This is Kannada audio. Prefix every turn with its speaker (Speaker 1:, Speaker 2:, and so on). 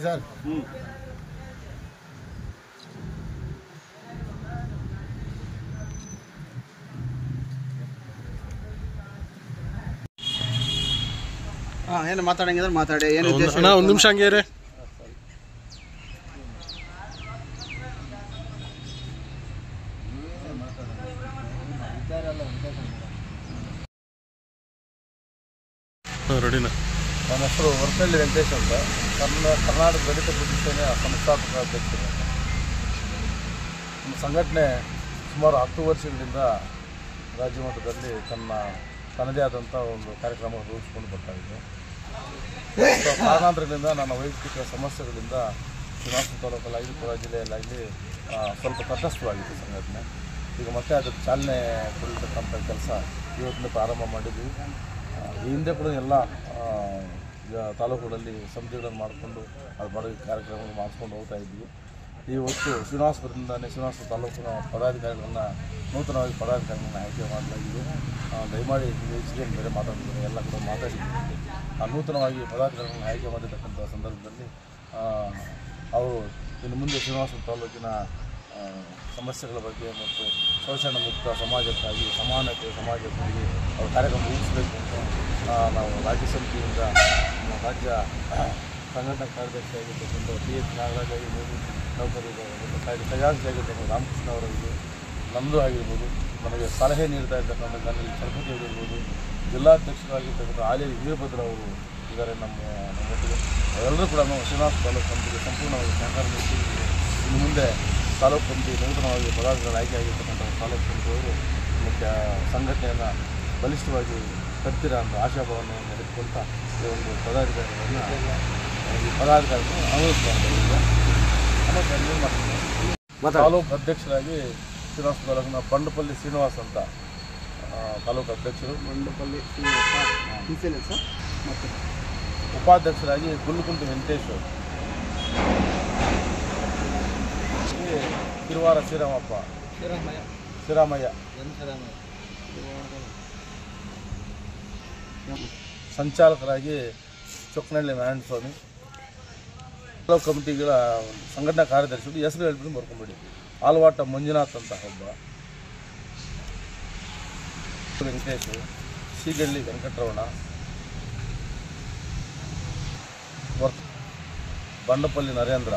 Speaker 1: सर ಏನು ಮಾತಾಡಂಗಿದ್ರೆ ಮಾತಾಡಿ ಏನು
Speaker 2: ಅಣ್ಣ ಒಂದು ನಿಮಿಷ ಹಂಗೆ ಇರಿ ರೆಡಿನಾ
Speaker 1: ನನ್ನ ಹೆಸರು ವರ್ಪಳ್ಳಿ ವೆಂಕಟೇಶ್ ಅಂತ ಕರ್ನಾಟಕ ದಲಿತ ಬುದ್ಧಿ ಸೇನೆಯ ಸಂಸ್ಥಾಪಕ ಅಧ್ಯಕ್ಷರು. ನಮ್ಮ ಸಂಘಟನೆ ಸುಮಾರು 10 ವರ್ಷಗಳಿಂದ ರಾಜ್ಯ ಮಟ್ಟದಲ್ಲಿ ತನ್ನದೇ ಆದಂಥ ಒಂದು ಕಾರ್ಯಕ್ರಮ ರೂಪಿಸ್ಕೊಂಡು ಬರ್ತಾಯಿದೆ. ಕಾರಣಾಂತರಗಳಿಂದ ನನ್ನ ವೈಯಕ್ತಿಕ ಸಮಸ್ಯೆಗಳಿಂದ ಶಿವನಾಸ್ಪುರ ತಾಲೂಕಲ್ಲಾಗಲಿ ಕೋಲಾರ ಜಿಲ್ಲೆಯಲ್ಲಾಗಲಿ ಸ್ವಲ್ಪ ತಟಸ್ಥವಾಗಿತ್ತು ಸಂಘಟನೆ. ಈಗ ಮತ್ತೆ ಅದಕ್ಕೆ ಚಾಲನೆ ಕೊಡತಕ್ಕಂಥ ಕೆಲಸ ಇವತ್ತಿನ ಪ್ರಾರಂಭ ಮಾಡಿದ್ವಿ. ಈ ಹಿಂದೆ ಕೂಡ ಎಲ್ಲ ತಾಲೂಕುಗಳಲ್ಲಿ ಸಮಿತಿಗಳನ್ನು ಮಾಡಿಕೊಂಡು ಅದು ಮಾಡೋ ಕಾರ್ಯಕ್ರಮಗಳು ಮಾಡಿಸ್ಕೊಂಡು ಹೋಗ್ತಾ ಇದ್ವಿ. ಇವತ್ತು ಶ್ರೀನಿವಾಸಪುರದಿಂದಾನೇ ಶ್ರೀನಿವಾಸಪುರ ತಾಲೂಕಿನ ಪದಾಧಿಕಾರಿಗಳನ್ನ ನೂತನವಾಗಿ ಪದಾಧಿಕಾರಿಗಳನ್ನ ಆಯ್ಕೆ ಮಾಡಲಾಗಿದೆ. ದಯಮಾಡಿ ಹೆಚ್ಚಿಗೆ ಬೇರೆ ಮಾತಾಡಿದ್ದಾರೆ, ಎಲ್ಲ ಕೂಡ ಮಾತಾಡಿದ್ದೀವಿ. ನೂತನವಾಗಿ ಪದಾಧಿಕಾರಿಗಳನ್ನ ಆಯ್ಕೆ ಮಾಡಿರ್ತಕ್ಕಂಥ ಸಂದರ್ಭದಲ್ಲಿ ಅವರು ಇನ್ನು ಮುಂದೆ ಶ್ರೀನಿವಾಸಪುರ ತಾಲೂಕಿನ ಸಮಸ್ಯೆಗಳ ಬಗ್ಗೆ ಮತ್ತು ಶೋಷಣೆ ಮುಕ್ತ ಸಮಾಜಕ್ಕಾಗಿ ಸಮಾನತೆ ಸಮಾಜಕ್ಕಾಗಿ ಅವರು ಕಾರ್ಯಕ್ರಮ ರೂಪಿಸಬೇಕು ಅಂತ ನಾವು ರಾಜ್ಯ ಸಮಿತಿಯಿಂದ ರಾಜ್ಯ ಸಂಘಟನಾ ಕಾರ್ಯದರ್ಶಿಯಾಗಿರ್ತಕ್ಕಂಥ PH ನಾಗರಾಜ್ ಆಗಿರ್ಬೋದು, ನೌಕರರು ಖಜಾಂಚಿಯಾಗಿರ್ತಕ್ಕಂಥ ರಾಮಕೃಷ್ಣ ಅವರಿಗೆ ನಮ್ಮದು ಆಗಿರ್ಬೋದು, ನಮಗೆ ಸಲಹೆ ನೀಡ್ತಾ ಇರ್ತಕ್ಕಂಥ ಗಣೇಶ್ ಚಲಪತಿ ಅವರಿರ್ಬೋದು, ಜಿಲ್ಲಾಧ್ಯಕ್ಷರಾಗಿರ್ತಕ್ಕಂಥ ಆಲಿ ವೀರಭದ್ರ ಅವರು ಇದ್ದಾರೆ ನಮ್ಮೊಟ್ಟಿಗೆ. ಅವರೆಲ್ಲರೂ ಕೂಡ ನಾವು ಶ್ರೀನಿವಾಸ ತಾಲೂಕು ಸಮಿತಿಗೆ ಸಂಪೂರ್ಣವಾಗಿ ಸಹಕಾರ ನೀಡ್ತಿದ್ದೀವಿ. ಇನ್ನು ಮುಂದೆ ತಾಲೂಕು ಸಮಿತಿ ನೂತನವಾಗಿ ಪದಾಧಿಕಾರಿಗಳು ಆಯ್ಕೆ ಆಗಿರ್ತಕ್ಕಂಥ ತಾಲೂಕು ಸಮಿತಿಯವರು ಮುಖ್ಯ ಸಂಘಟನೆಯನ್ನು ಬಲಿಷ್ಠವಾಗಿ ಕಟ್ತೀರಾ ಅಂತ ಆಶಾಭಾವನೆ ನಡೆದುಕೊಳ್ತಾ ಈ ಒಂದು ಪದಾಧಿಕಾರಿಗಳನ್ನು ತಾಲೂಕು ಅಧ್ಯಕ್ಷರಾಗಿ ಶ್ರೀನಿವಾಸ ತಾಲೂಕಿನ ಬಂಡಪಲ್ಲಿ ಶ್ರೀನಿವಾಸ್ ಅಂತ ತಾಲೂಕು ಅಧ್ಯಕ್ಷರು. ಬಂಡಪಲ್ಲಿ ಶ್ರೀನಿವಾಸ ಮತ್ತು ಉಪಾಧ್ಯಕ್ಷರಾಗಿ ಗುಲ್ಲುಕುಂಟೆ ವೆಂಕಟೇಶ್ವರ್, ಕಿರುವಾರ ಶ್ರೀರಾಮಯ್ಯ, ಸಂಚಾಲಕರಾಗಿ ಚೊಕ್ಕನಹಳ್ಳಿ ನಾರಾಯಣಸ್ವಾಮಿ. ತಾಲೂಕು ಕಮಿಟಿಗಳ ಸಂಘಟನಾ ಕಾರ್ಯದರ್ಶಿಗಳು ಹೆಸರು ಹೇಳ್ಬಿಟ್ಟು ಬರ್ಕೊಂಡ್ಬಿಡಿ. ಆಲ್ವಾಟ ಮಂಜುನಾಥ್ ಅಂತ ಒಬ್ಬ, ವೆಂಕಟೇಶ್, ಸೀಗಳ್ಳಿ ವೆಂಕಟರಮಣ, ಬಂಡಪಲ್ಲಿ ನರೇಂದ್ರ,